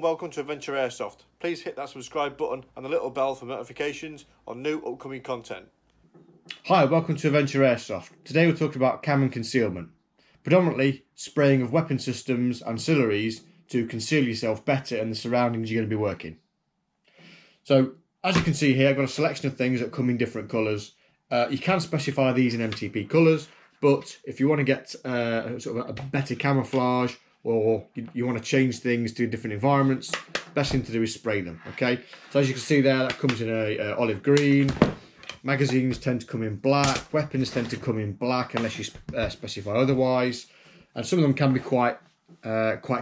and welcome to Adventure Airsoft. Please hit that subscribe button and the little bell for notifications on new upcoming content. Hi, welcome to Adventure Airsoft. Today we're talking about cam and concealment. Predominantly spraying of weapon systems, ancillaries to conceal yourself better in the surroundings you're going to be working. So as you can see here, I've got a selection of things that come in different colours. You can specify these in MTP colours, but if you want to get sort of a better camouflage, or you want to change things to different environments, best thing to do is spray them. Okay, so as you can see there, that comes in a olive green. Magazines tend to come in black, weapons tend to come in black unless you specify otherwise, and some of them can be quite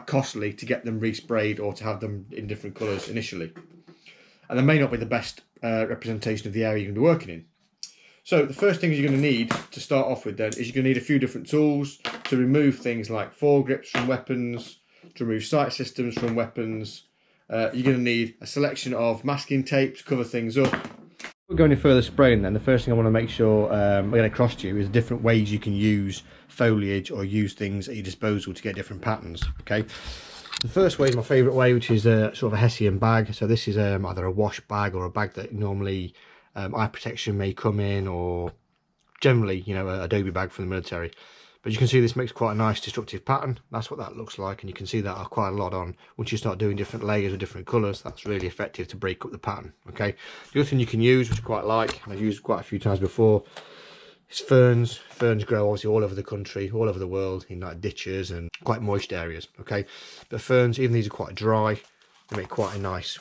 costly to get them resprayed or to have them in different colours initially, and they may not be the best representation of the area you're going to be working in. So the first things you're going to need to start off with then is you're going to need a few different tools to remove things like foregrips from weapons, to remove sight systems from weapons. You're going to need a selection of masking tape to cover things up. Before we go any further spraying then, the first thing I want to make sure I get across to you is different ways you can use foliage or use things at your disposal to get different patterns. Okay, the first way is my favourite way, which is sort of a Hessian bag. So this is either a wash bag or a bag that normally eye protection may come in, or generally, you know, a Adobe bag from the military. But you can see this makes quite a nice destructive pattern. That's what that looks like, and you can see that quite a lot on. Once you start doing different layers with different colours, that's really effective to break up the pattern. Okay, the other thing you can use, which I quite like, and I've used quite a few times before, is ferns. Ferns grow obviously all over the country, all over the world, in like ditches and quite moist areas. Okay, but ferns, even these are quite dry, they make quite a nice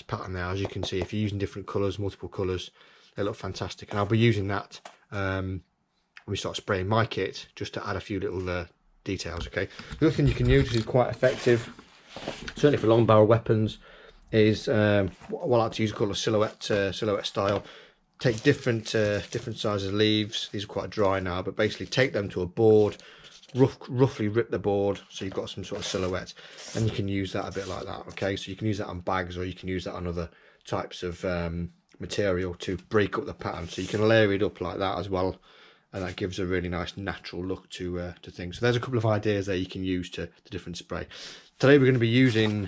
pattern there. As you can see, if you're using different colours, multiple colours, they look fantastic. And I'll be using that when we start spraying my kit, just to add a few little details. Okay, the other thing you can use, which is quite effective, certainly for long barrel weapons, is what I like to use called a silhouette style. Take different sizes of leaves. These are quite dry now, but basically take them to a board, roughly rip the board so you've got some sort of silhouette, and you can use that a bit like that. Okay, so you can use that on bags, or you can use that on other types of material to break up the pattern. So you can layer it up like that as well, and that gives a really nice natural look to things. So there's a couple of ideas there you can use to different spray. Today we're going to be using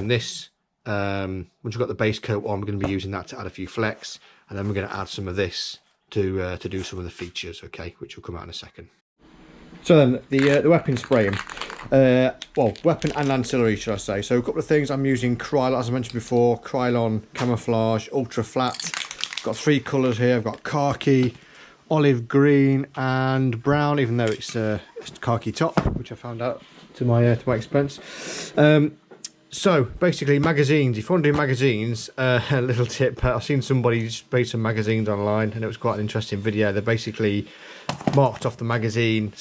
this. Once we've got the base coat on, we're going to be using that to add a few flecks, and then we're going to add some of this to do some of the features. Okay, which will come out in a second. So then the weapon spraying, well, weapon and ancillary, should I say. So a couple of things. I'm using Krylon, as I mentioned before, Krylon camouflage ultra flat. I've got three colours here. I've got khaki, olive green and brown, even though it's khaki top, which I found out to my expense. So basically, magazines, if you want to do magazines, a little tip, I've seen somebody spray some magazines online, and it was quite an interesting video. They basically marked off the magazine,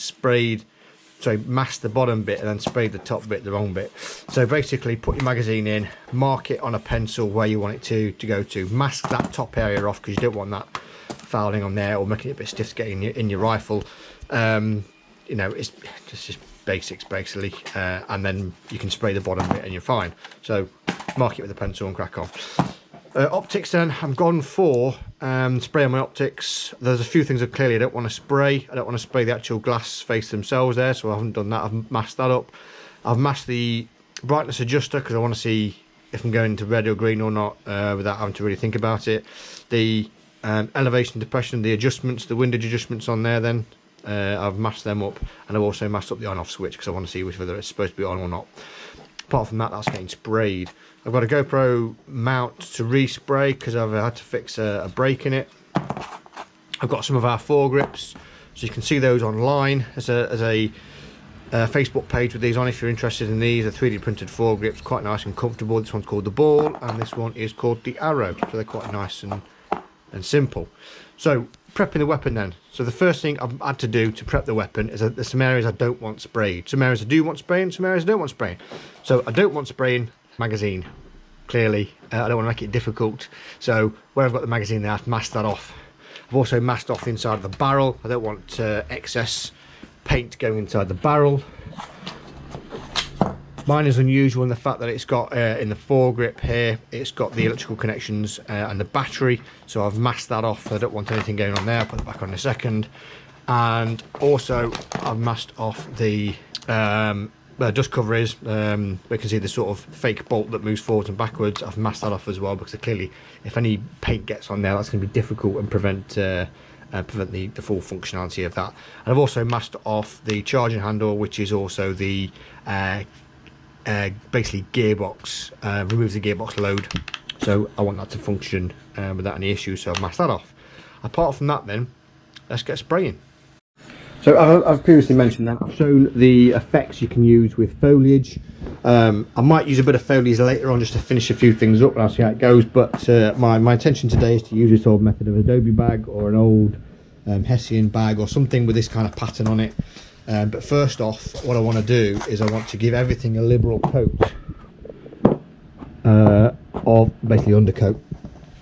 masked the bottom bit, and then sprayed the top bit, the wrong bit. So basically, put your magazine in, mark it on a pencil where you want it to go to, mask that top area off, because you don't want that fouling on there or making it a bit stiff to get in your rifle. You know, it's just basics basically, and then you can spray the bottom bit and you're fine. So mark it with a pencil and crack on. Optics then, I've gone for spray on my optics. There's a few things that clearly I don't want to spray. I don't want to spray the actual glass face themselves there, so I haven't done that. I've masked that up. I've masked the brightness adjuster because I want to see if I'm going to red or green or not, without having to really think about it. The elevation, depression, the adjustments, the windage adjustments on there then, I've masked them up, and I've also masked up the on-off switch because I want to see whether it's supposed to be on or not. Apart from that, that's getting sprayed. I've got a GoPro mount to respray because I've had to fix a break in it. I've got some of our foregrips, so you can see those online. There's a Facebook page with these on if you're interested in these. They're 3D printed foregrips, quite nice and comfortable. This one's called the Ball, and this one is called the Arrow. So they're quite nice and simple. So prepping the weapon then. So the first thing I've had to do to prep the weapon is that there's some areas I don't want sprayed. Some areas I do want spraying, some areas I don't want spraying. So I don't want spraying magazine, clearly. I don't want to make it difficult. So where I've got the magazine there, I've masked that off. I've also masked off the inside of the barrel. I don't want excess paint going inside the barrel. Mine is unusual in the fact that it's got in the foregrip here, it's got the electrical connections and the battery, so I've masked that off. I don't want anything going on there. I'll put it back on in a second. And also I've masked off the dust cover is. We can see the sort of fake bolt that moves forwards and backwards. I've masked that off as well, because clearly if any paint gets on there, that's going to be difficult and prevent the full functionality of that. And I've also masked off the charging handle, which is also the basically gearbox, removes the gearbox load, so I want that to function without any issues, so I've masked that off. Apart from that then, let's get spraying. So I've previously mentioned that I've shown the effects you can use with foliage. I might use a bit of foliage later on just to finish a few things up, and I'll see how it goes, but my intention today is to use this old method of Adobe bag, or an old Hessian bag, or something with this kind of pattern on it. But first off, what I want to do is I want to give everything a liberal coat of basically undercoat.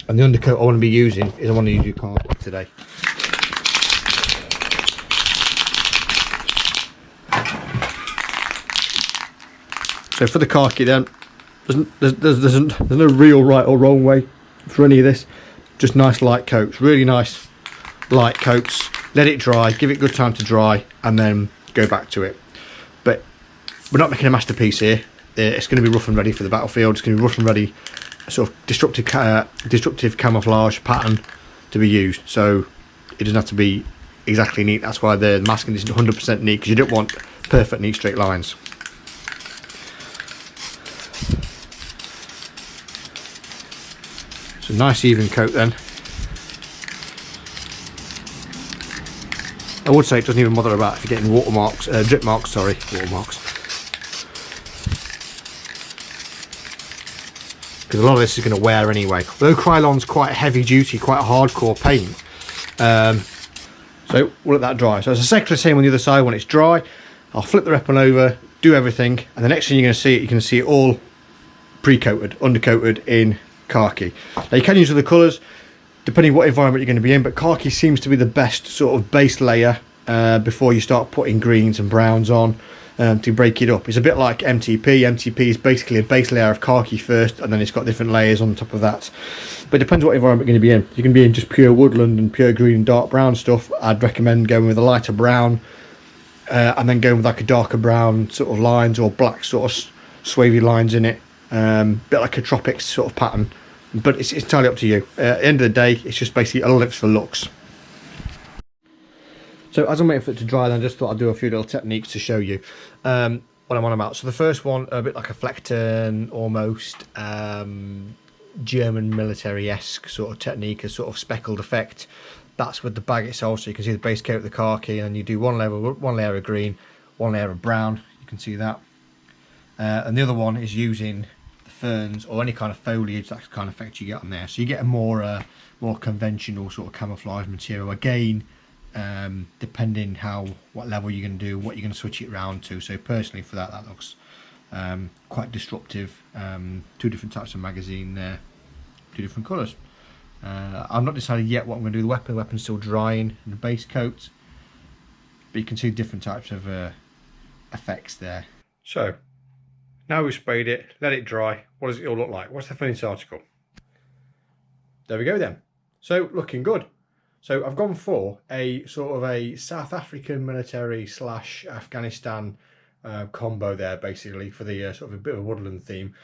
And the undercoat I want to be using is, I want to use your carpet today. So for the khaki then, there's no real right or wrong way for any of this. Just nice light coats, really nice light coats. Let it dry, give it good time to dry, and then go back to it. But we're not making a masterpiece here. It's going to be rough and ready for the battlefield. It's going to be rough and ready, sort of destructive camouflage pattern to be used. So it doesn't have to be exactly neat. That's why the masking isn't 100% neat, because you don't want perfect neat straight lines. So nice even coat then. I would say it doesn't even bother about if you're getting watermarks, drip marks, sorry, watermarks. Because a lot of this is going to wear anyway. Although Krylon's quite heavy duty, quite a hardcore paint. So we'll let that dry. So it's exactly the same on the other side. When it's dry, I'll flip the weapon over, do everything, and the next thing you're going to see, you can see it all pre-coated, undercoated in khaki. Now you can use other colours depending what environment you're going to be in, but khaki seems to be the best sort of base layer before you start putting greens and browns on to break it up. It's a bit like MTP. MTP is basically a base layer of khaki first, and then it's got different layers on top of that. But it depends what environment you're going to be in. You can be in just pure woodland and pure green and dark brown stuff. I'd recommend going with a lighter brown and then going with like a darker brown sort of lines, or black sort of swavy lines in it. Bit like a tropics sort of pattern, but it's entirely up to you. At the end of the day, it's just basically a lips for looks. So as I'm waiting for it to dry, then I just thought I'd do a few little techniques to show you what I'm on about. So the first one, a bit like a Fleckton, almost German military-esque sort of technique, a sort of speckled effect. That's with the bag itself, so you can see the base coat of the khaki, and you do one layer of green, one layer of brown. You can see that. And the other one is using the ferns or any kind of foliage. That's the kind of effect you get on there. So you get a more conventional sort of camouflage material. Again, depending what level you're going to do, what you're going to switch it around to. So personally, for that looks quite disruptive. Two different types of magazine there, two different colours. I've not decided yet what I'm going to do with the weapon. The weapon's still drying in the base coat, but you can see different types of effects there. So now we've sprayed it, let it dry. What does it all look like? What's the finished article? There we go then. So looking good. So I've gone for a sort of a South African military / Afghanistan combo there, basically, for the sort of a bit of a woodland theme.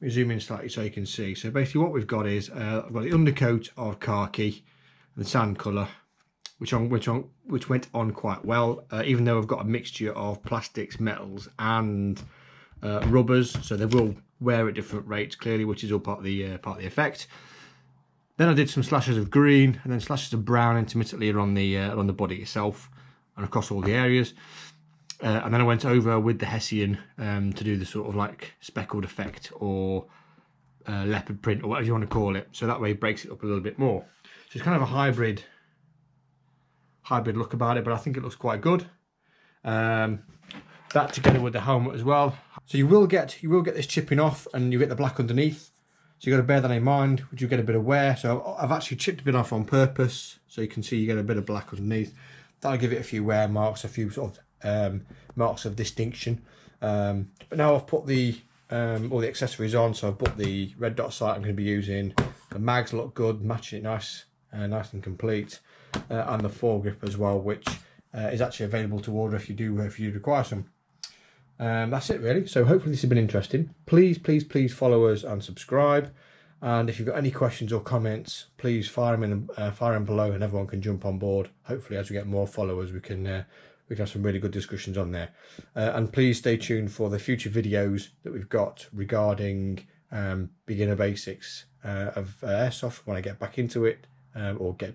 Let me zoom in slightly so you can see. So basically what we've got is I've got the undercoat of khaki, the sand colour, which went on quite well, even though I've got a mixture of plastics, metals and rubbers, so they will wear at different rates clearly, which is all part of the effect. Then I did some slashes of green and then slashes of brown intermittently around the body itself and across all the areas. And then I went over with the Hessian to do the sort of like speckled effect, or leopard print, or whatever you want to call it. So that way it breaks it up a little bit more. So it's kind of a hybrid look about it, but I think it looks quite good. That together with the helmet as well. So you will get this chipping off, and you get the black underneath. So you've got to bear that in mind. Would you get a bit of wear? So I've actually chipped a bit off on purpose, so you can see you get a bit of black underneath. That'll give it a few wear marks, a few sort of marks of distinction. But now I've put all the accessories on. So I've put the red dot sight I'm going to be using. The mags look good, matching it nice and complete, and the foregrip as well, which is actually available to order if you do require some. That's it really. So hopefully this has been interesting. Please follow us and subscribe. And if you've got any questions or comments, please fire them below, and everyone can jump on board. Hopefully, as we get more followers, we can have some really good discussions on there. And please stay tuned for the future videos that we've got regarding beginner basics of Airsoft when I get back into it, or get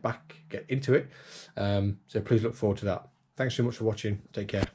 into it. So please look forward to that. Thanks so much for watching. Take care.